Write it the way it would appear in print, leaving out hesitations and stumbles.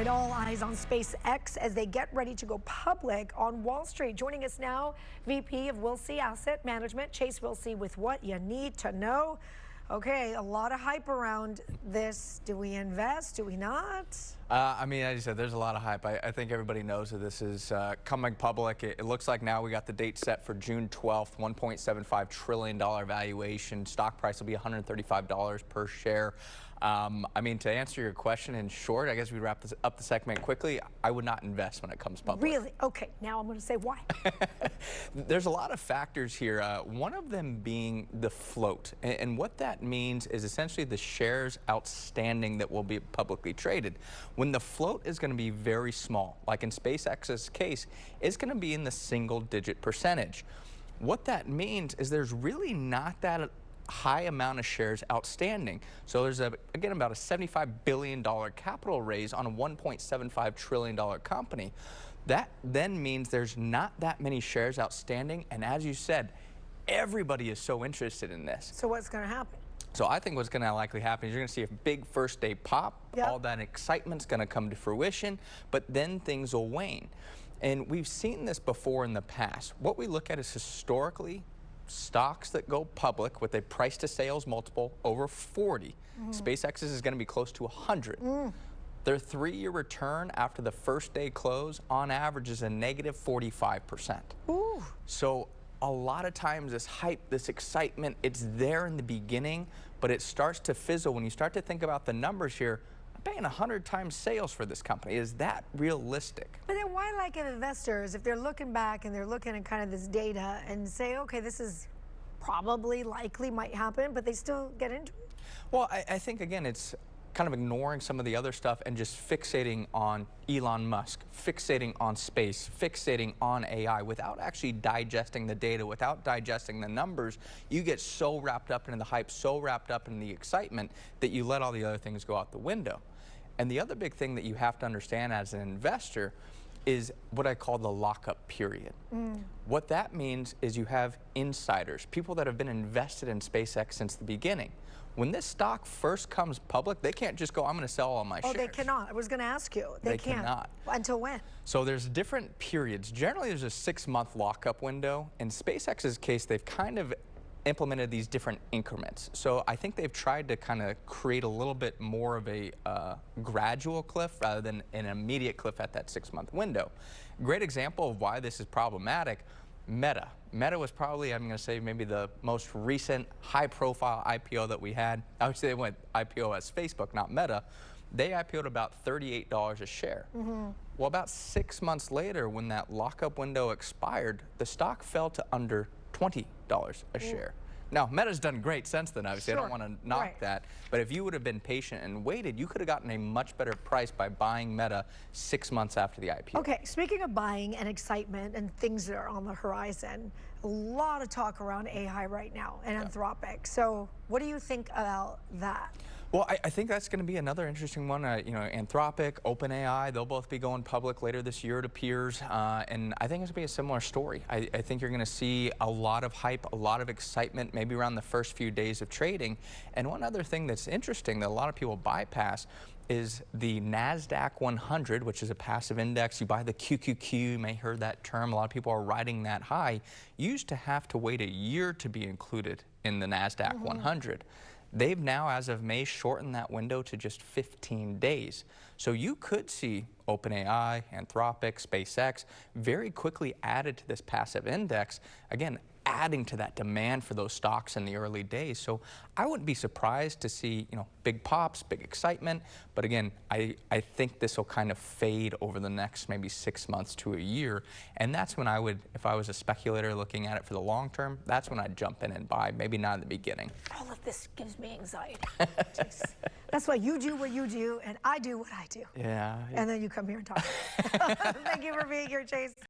right, all eyes on SpaceX as they get ready to go public on Wall Street. Joining us now, VP of Wilsey Asset Management, Chase Wilsey, with what you need to know. Okay, a lot of hype around this. Do we invest? Do we not? I mean, as you said, there's a lot of hype. I think everybody knows that this is coming public. It looks like now we got the date set for June 12th, $1.75 trillion valuation. Stock price will be $135 per share. I mean, to answer your question in short, I guess we wrap this up the segment quickly. I would not invest when it comes public. Really? Okay, now I'm going to say why. There's a lot of factors here. One of them being the float. And what that means is essentially the shares outstanding that will be publicly traded. When the float is going to be very small, like in SpaceX's case, it's going to be in the single-digit percentage. What that means is there's really not that high amount of shares outstanding. So there's, again, about a $75 billion capital raise on a $1.75 trillion company. That then means there's not that many shares outstanding. And as you said, everybody is so interested in this. So what's going to happen? So I think what's going to likely happen is you're going to see a big first day pop. Yep. All that excitement's going to come to fruition, but then things will wane. And we've seen this before in the past. What we look at is historically stocks that go public with a price to sales multiple over 40. SpaceX's is going to be close to 100. Their 3-year return after the first day close on average is a negative 45%. Ooh. So a lot of times this hype, this excitement, it's there in the beginning, but it starts to fizzle when you start to think about the numbers here. I'm paying 100 times sales for this company. Is that realistic? But then why, like investors, if they're looking back and they're looking at kind of this data and say, okay, this is probably likely might happen, but they still get into it? Well, I think, again, it's kind of ignoring some of the other stuff and just fixating on Elon Musk, fixating on space, fixating on AI without actually digesting the data, without digesting the numbers. You get so wrapped up in the hype, so wrapped up in the excitement that you let all the other things go out the window. And the other big thing that you have to understand as an investor is what I call the lockup period. What that means is you have insiders, people that have been invested in SpaceX since the beginning. When this stock first comes public, they can't just go, I'm going to sell all my shares. Oh, they cannot. I was going to ask you. They can't. Cannot. Until when? So there's different periods. Generally, there's a 6-month lockup window. In SpaceX's case, they've kind of implemented these different increments. So I think they've tried to kind of create a little bit more of a gradual cliff rather than an immediate cliff at that 6-month window. Great example of why this is problematic. Meta. Meta was probably, I'm going to say, maybe the most recent high-profile IPO that we had. I would say they went IPO as Facebook, not Meta. They IPO'd about $38 a share. Well, about 6 months later, when that lockup window expired, the stock fell to under $20 a share. Now, Meta's done great since then, obviously. Sure. I don't want to knock that. But if you would have been patient and waited, you could have gotten a much better price by buying Meta 6 months after the IPO. Okay, speaking of buying and excitement and things that are on the horizon, a lot of talk around AI right now and Anthropic. So what do you think about that? Well, I think that's going to be another interesting one. You know, Anthropic, OpenAI, they'll both be going public later this year, it appears. And I think it's going to be a similar story. I think you're going to see a lot of hype, a lot of excitement, maybe around the first few days of trading. And one other thing that's interesting that a lot of people bypass is the NASDAQ 100, which is a passive index. You buy the QQQ, you may have heard that term. A lot of people are riding that high. You used to have to wait a year to be included in the NASDAQ 100. They've now, as of May, shortened that window to just 15 days. So you could see OpenAI, Anthropic, SpaceX very quickly added to this passive index, again, adding to that demand for those stocks in the early days. So I wouldn't be surprised to see, you know, big pops, big excitement. But again, I think this will kind of fade over the next maybe 6 months to a year. And that's when I would, if I was a speculator looking at it for the long term, that's when I'd jump in and buy, maybe not at the beginning. All of this gives me anxiety. That's why you do what you do and I do what I do. Yeah. And then you come here and talk. Thank you for being here, Chase.